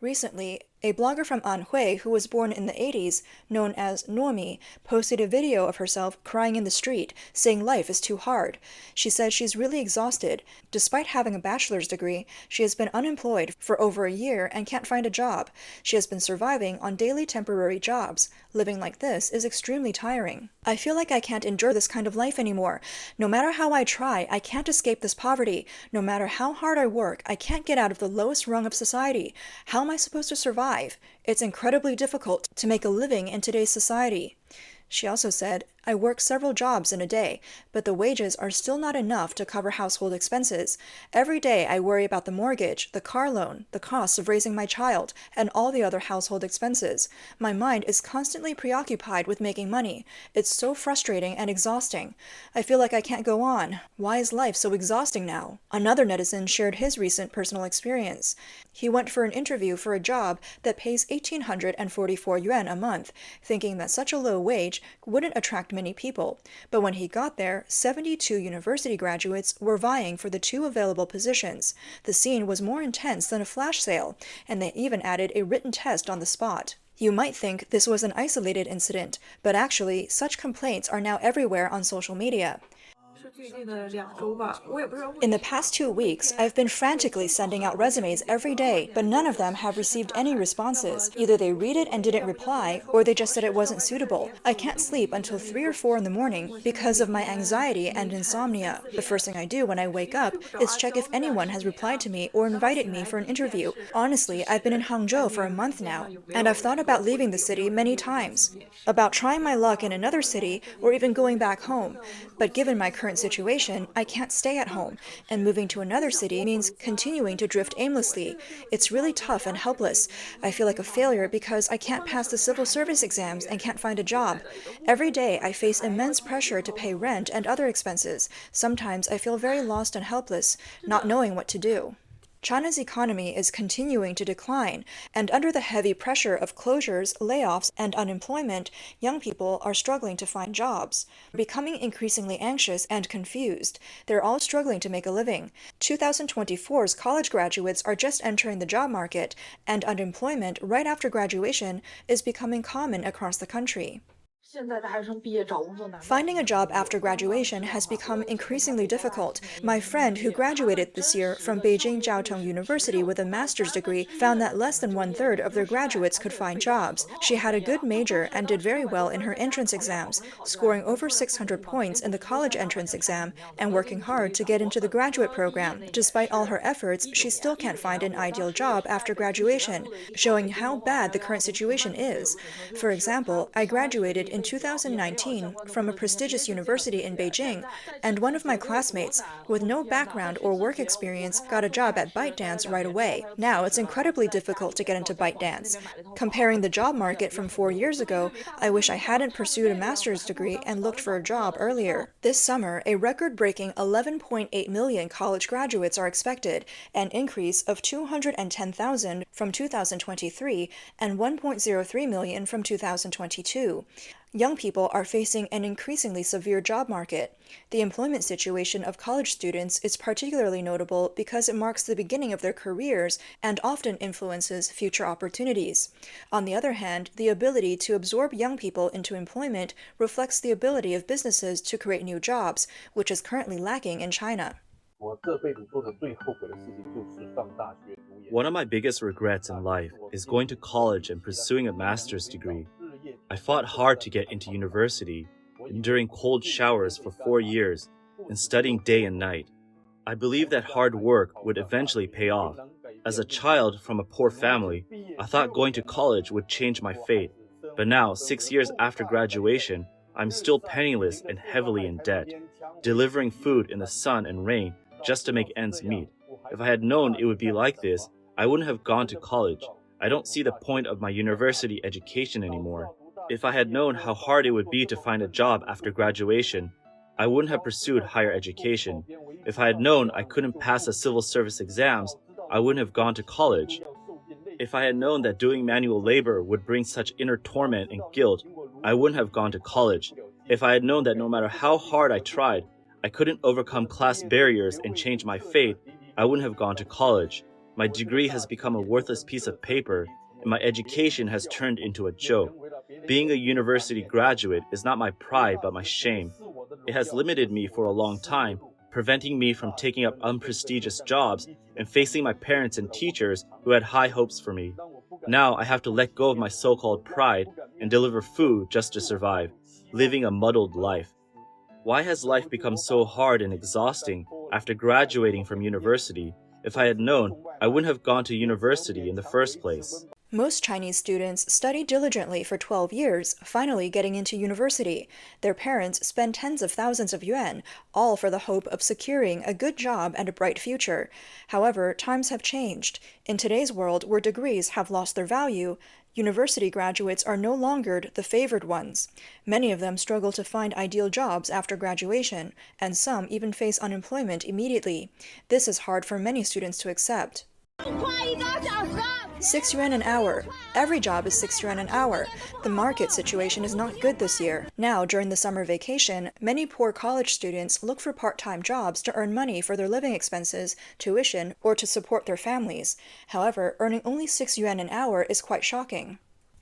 Recently, a blogger from Anhui who was born in the 80s, known as Nuomi, posted a video of herself crying in the street, saying life is too hard. She said she's really exhausted. Despite having a bachelor's degree, she has been unemployed for over a year and can't find a job. She has been surviving on daily temporary jobs. Living like this is extremely tiring. I feel like I can't endure this kind of life anymore. No matter how I try, I can't escape this poverty. No matter how hard I work, I can't get out of the lowest rung of society. How am I supposed to survive? It's incredibly difficult to make a living in today's society. She also said, I work several jobs in a day, but the wages are still not enough to cover household expenses. Every day I worry about the mortgage, the car loan, the costs of raising my child, and all the other household expenses. My mind is constantly preoccupied with making money. It's so frustrating and exhausting. I feel like I can't go on. Why is life so exhausting now? Another netizen shared his recent personal experience. He went for an interview for a job that pays 1,844 yuan a month, thinking that such a low wage wouldn't attract many people. But when he got there, 72 university graduates were vying for the two available positions. The scene was more intense than a flash sale, and they even added a written test on the spot. You might think this was an isolated incident, but actually, such complaints are now everywhere on social media. In the past 2 weeks, I've been frantically sending out resumes every day, but none of them have received any responses. Either they read it and didn't reply, or they just said it wasn't suitable. I can't sleep until 3 or 4 in the morning because of my anxiety and insomnia. The first thing I do when I wake up is check if anyone has replied to me or invited me for an interview. Honestly, I've been in Hangzhou for a month now, and I've thought about leaving the city many times, about trying my luck in another city or even going back home. But given my current situation, I can't stay at home, and moving to another city means continuing to drift aimlessly. It's really tough and helpless. I feel like a failure because I can't pass the civil service exams and can't find a job. Every day I face immense pressure to pay rent and other expenses. Sometimes I feel very lost and helpless, not knowing what to do. China's economy is continuing to decline, and under the heavy pressure of closures, layoffs, and unemployment, young people are struggling to find jobs, becoming increasingly anxious and confused. They're all struggling to make a living. 2024's college graduates are just entering the job market, and unemployment right after graduation is becoming common across the country. Finding a job after graduation has become increasingly difficult. My friend who graduated this year from Beijing Jiaotong University with a master's degree found that less than 1/3 of their graduates could find jobs. She had a good major and did very well in her entrance exams, scoring over 600 points in the college entrance exam and working hard to get into the graduate program. Despite all her efforts, she still can't find an ideal job after graduation, showing how bad the current situation is. For example, I graduated in 2019 from a prestigious university in Beijing, and one of my classmates, with no background or work experience, got a job at ByteDance right away. Now it's incredibly difficult to get into ByteDance. Comparing the job market from 4 years ago, I wish I hadn't pursued a master's degree and looked for a job earlier. This summer, a record-breaking 11.8 million college graduates are expected, an increase of 210,000 from 2023 and 1.03 million from 2022. Young people are facing an increasingly severe job market. The employment situation of college students is particularly notable because it marks the beginning of their careers and often influences future opportunities. On the other hand, the ability to absorb young people into employment reflects the ability of businesses to create new jobs, which is currently lacking in China. One of my biggest regrets in life is going to college and pursuing a master's degree. I fought hard to get into university, enduring cold showers for 4 years and studying day and night. I believed that hard work would eventually pay off. As a child from a poor family, I thought going to college would change my fate. But now, 6 years after graduation, I'm still penniless and heavily in debt, delivering food in the sun and rain just to make ends meet. If I had known it would be like this, I wouldn't have gone to college. I don't see the point of my university education anymore. If I had known how hard it would be to find a job after graduation, I wouldn't have pursued higher education. If I had known I couldn't pass the civil service exams, I wouldn't have gone to college. If I had known that doing manual labor would bring such inner torment and guilt, I wouldn't have gone to college. If I had known that no matter how hard I tried, I couldn't overcome class barriers and change my fate, I wouldn't have gone to college. My degree has become a worthless piece of paper, and my education has turned into a joke. Being a university graduate is not my pride but my shame. It has limited me for a long time, preventing me from taking up unprestigious jobs and facing my parents and teachers who had high hopes for me. Now I have to let go of my so-called pride and deliver food just to survive, living a muddled life. Why has life become so hard and exhausting after graduating from university? If I had known, I wouldn't have gone to university in the first place. Most Chinese students study diligently for 12 years, finally getting into university. Their parents spend tens of thousands of yuan, all for the hope of securing a good job and a bright future. However, times have changed. In today's world, where degrees have lost their value, university graduates are no longer the favored ones. Many of them struggle to find ideal jobs after graduation, and some even face unemployment immediately. This is hard for many students to accept. 6 yuan an hour. Every job is 6 yuan an hour. The market situation is not good this year. Now, during the summer vacation, many poor college students look for part-time jobs to earn money for their living expenses, tuition, or to support their families. However, earning only 6 yuan an hour is quite shocking.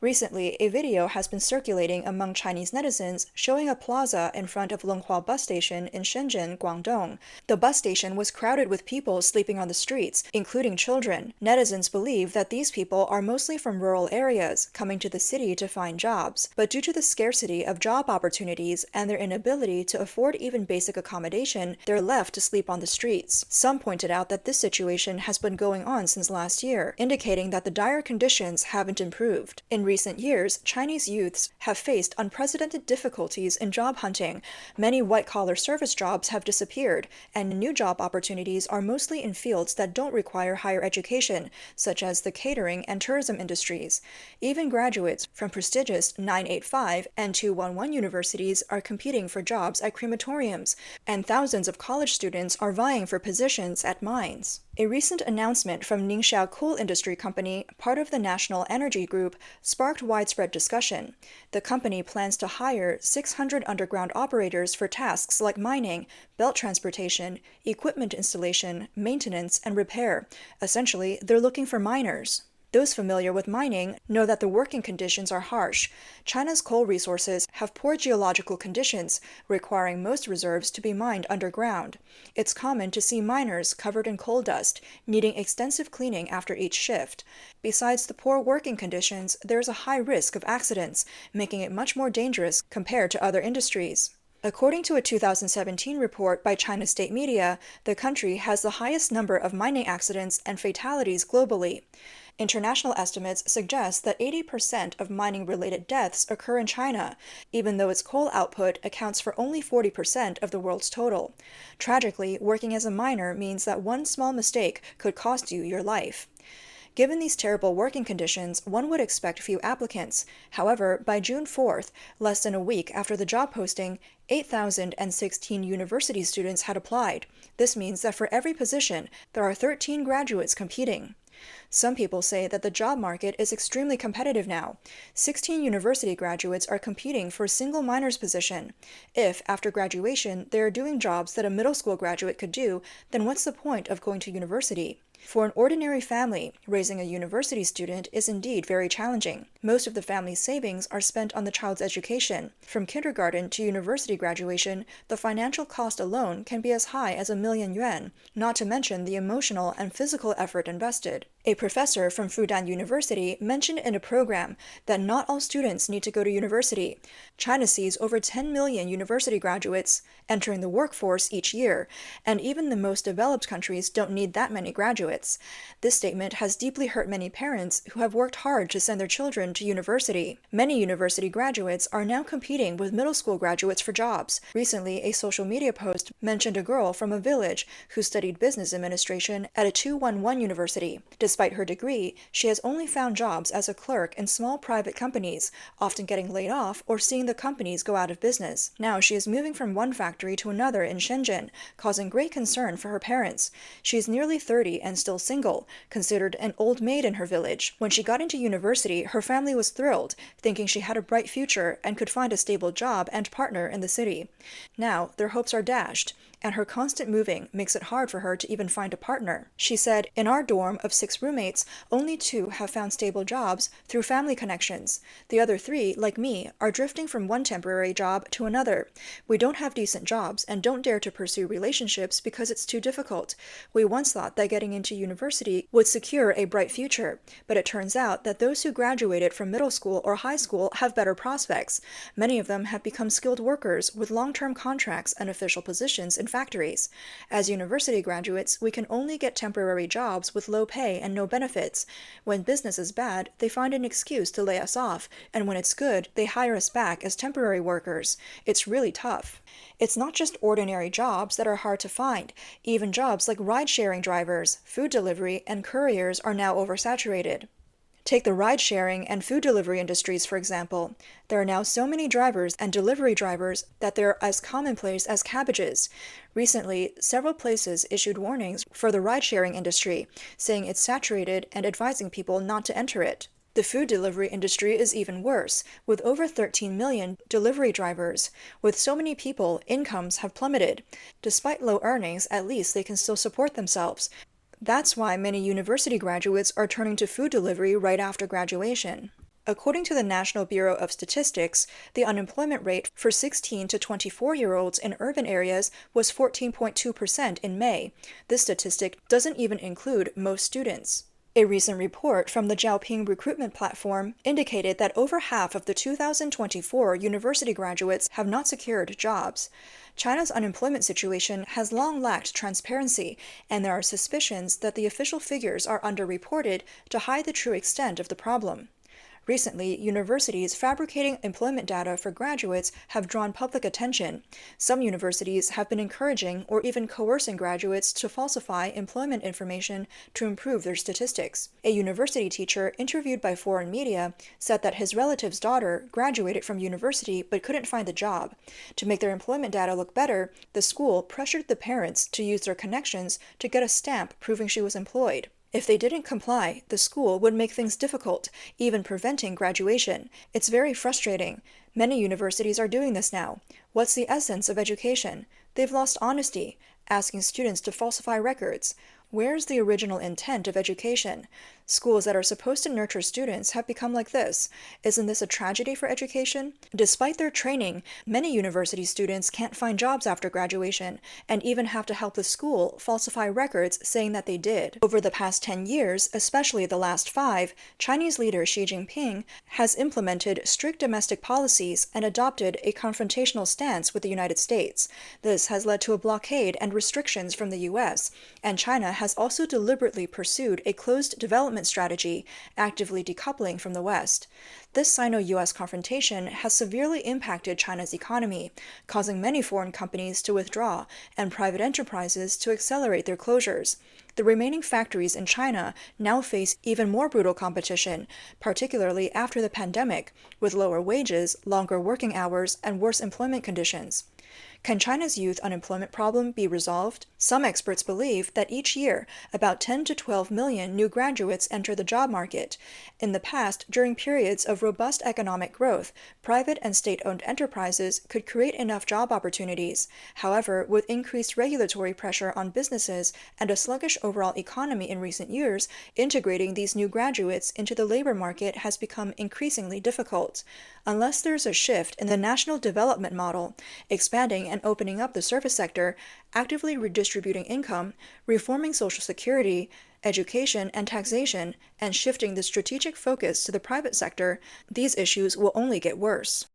Recently, a video has been circulating among Chinese netizens showing a plaza in front of Longhua Bus Station in Shenzhen, Guangdong. The bus station was crowded with people sleeping on the streets, including children. Netizens believe that these people are mostly from rural areas, coming to the city to find jobs. But due to the scarcity of job opportunities and their inability to afford even basic accommodation, they're left to sleep on the streets. Some pointed out that this situation has been going on since last year, indicating that the dire conditions haven't improved. In recent years, Chinese youths have faced unprecedented difficulties in job hunting. Many white-collar service jobs have disappeared, and new job opportunities are mostly in fields that don't require higher education, such as the catering and tourism industries. Even graduates from prestigious 985 and 211 universities are competing for jobs at crematoriums, and thousands of college students are vying for positions at mines. A recent announcement from Ningxia Coal Industry Company, part of the National Energy Group, sparked widespread discussion. The company plans to hire 600 underground operators for tasks like mining, belt transportation, equipment installation, maintenance, and repair. Essentially, they're looking for miners. Those familiar with mining know that the working conditions are harsh. China's coal resources have poor geological conditions, requiring most reserves to be mined underground. It's common to see miners covered in coal dust, needing extensive cleaning after each shift. Besides the poor working conditions, there's a high risk of accidents, making it much more dangerous compared to other industries. According to a 2017 report by China state media, the country has the highest number of mining accidents and fatalities globally. International estimates suggest that 80% of mining-related deaths occur in China, even though its coal output accounts for only 40% of the world's total. Tragically, working as a miner means that one small mistake could cost you your life. Given these terrible working conditions, one would expect few applicants. However, by June 4th, less than a week after the job posting, 8,016 university students had applied. This means that for every position, there are 13 graduates competing. Some people say that the job market is extremely competitive now. 16 university graduates are competing for a single miner's position. If, after graduation, they are doing jobs that a middle school graduate could do, then what's the point of going to university? For an ordinary family, raising a university student is indeed very challenging. Most of the family's savings are spent on the child's education. From kindergarten to university graduation, the financial cost alone can be as high as 1 million yuan, not to mention the emotional and physical effort invested. A professor from Fudan University mentioned in a program that not all students need to go to university. China sees over 10 million university graduates entering the workforce each year, and even the most developed countries don't need that many graduates. This statement has deeply hurt many parents who have worked hard to send their children to university. Many university graduates are now competing with middle school graduates for jobs. Recently, a social media post mentioned a girl from a village who studied business administration at a 211 university. Despite her degree, she has only found jobs as a clerk in small private companies, often getting laid off or seeing the companies go out of business. Now she is moving from one factory to another in Shenzhen, causing great concern for her parents. She is nearly 30 and still single, considered an old maid in her village. When she got into university, her family was thrilled, thinking she had a bright future and could find a stable job and partner in the city. Now, their hopes are dashed. and her constant moving makes it hard for her to even find a partner. She said, "In our dorm of 6 roommates, only 2 have found stable jobs through family connections. The other 3, like me, are drifting from one temporary job to another. We don't have decent jobs and don't dare to pursue relationships because it's too difficult. We once thought that getting into university would secure a bright future, but it turns out that those who graduated from middle school or high school have better prospects. Many of them have become skilled workers with long-term contracts and official positions in factories. As university graduates, we can only get temporary jobs with low pay and no benefits. When business is bad, they find an excuse to lay us off, and when it's good, they hire us back as temporary workers. It's really tough." It's not just ordinary jobs that are hard to find. Even jobs like ride-sharing drivers, food delivery, and couriers are now oversaturated. Take the ride-sharing and food delivery industries, for example. There are now so many drivers and delivery drivers that they're as commonplace as cabbages. Recently, several places issued warnings for the ride-sharing industry, saying it's saturated and advising people not to enter it. The food delivery industry is even worse, with over 13 million delivery drivers. With so many people, incomes have plummeted. Despite low earnings, at least they can still support themselves. That's why many university graduates are turning to food delivery right after graduation. According to the National Bureau of Statistics, the unemployment rate for 16 to 24-year-olds in urban areas was 14.2% in May. This statistic doesn't even include most students. A recent report from the Zhaoping recruitment platform indicated that over half of the 2024 university graduates have not secured jobs. China's unemployment situation has long lacked transparency, and there are suspicions that the official figures are underreported to hide the true extent of the problem. Recently, universities fabricating employment data for graduates have drawn public attention. Some universities have been encouraging or even coercing graduates to falsify employment information to improve their statistics. A university teacher interviewed by foreign media said that his relative's daughter graduated from university but couldn't find a job. To make their employment data look better, the school pressured the parents to use their connections to get a stamp proving she was employed. If they didn't comply, the school would make things difficult, even preventing graduation. It's very frustrating. Many universities are doing this now. What's the essence of education? They've lost honesty, asking students to falsify records. Where's the original intent of education? Schools that are supposed to nurture students have become like this. Isn't this a tragedy for education? Despite their training, many university students can't find jobs after graduation, and even have to help the school falsify records saying that they did. Over the past 10 years, especially the last 5, Chinese leader Xi Jinping has implemented strict domestic policies and adopted a confrontational stance with the United States. This has led to a blockade and restrictions from the US, and China has also deliberately pursued a closed development strategy, actively decoupling from the West. This Sino-US confrontation has severely impacted China's economy, causing many foreign companies to withdraw and private enterprises to accelerate their closures. The remaining factories in China now face even more brutal competition, particularly after the pandemic, with lower wages, longer working hours, and worse employment conditions. Can China's youth unemployment problem be resolved? Some experts believe that each year, about 10 to 12 million new graduates enter the job market. In the past, during periods of robust economic growth, private and state-owned enterprises could create enough job opportunities. However, with increased regulatory pressure on businesses and a sluggish overall economy in recent years, integrating these new graduates into the labor market has become increasingly difficult. Unless there's a shift in the national development model, expanding and opening up the service sector, actively redistributing income, reforming Social Security, education, and taxation, and shifting the strategic focus to the private sector, these issues will only get worse.